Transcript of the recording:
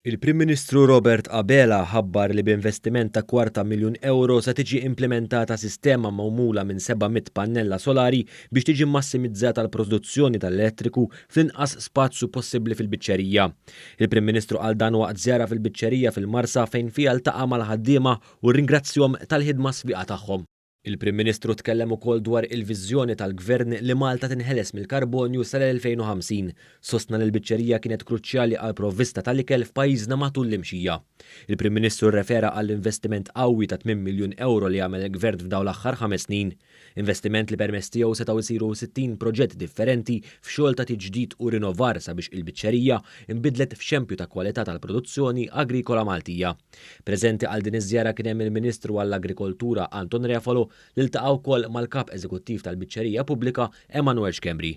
Il-Prim Ministru Robert Abela ħabbar li b'investiment ta' €250,000 se tiġi implementata sistema magħmula minn 700 pannella solari biex tiġi massimizzata l-produzzjoni tal-elettriku fl-inqas spazju possibbli fil-biċċerija. Il-Prim Ministru qal dan waqt żjara fil-biċċerija fil-Marsa fejn fiha ltaqa' mal-ħaddiema u rringrazzjahom tal-ħidma sfiqa tagħhom. Il-Prim Ministru tkellem ukoll dwar il-viżjoni tal-Gvern li Malta tinħeles mill-karbonju sal-2050. Sostna li l-biċċerija kienet kruċjali għal provvista tal-ikel f'pajjiżna matul l-imxija. Il-Prim Ministru rrefera għall-investiment qawwi ta' €8 miljun li għamel il-Gvern f'dawn l-aħħar 5 snin. Investiment li permess tiegħu setgħu jsiru 60 proġett differenti f'xogħol ta' tiġdid u rinnovar sabiex il-biċċerija inbidlet f'xempju ta' kwalità tal-produzzjoni agrikola Maltija. Preżenti għal din iż-żjara kien hemm il-Ministru għall-Agrikoltura Anton Refalo li ltaqgħu wkoll mal-Kap Eżekuttiv tal-Biċċerija Pubblika Emanuel Xkembri.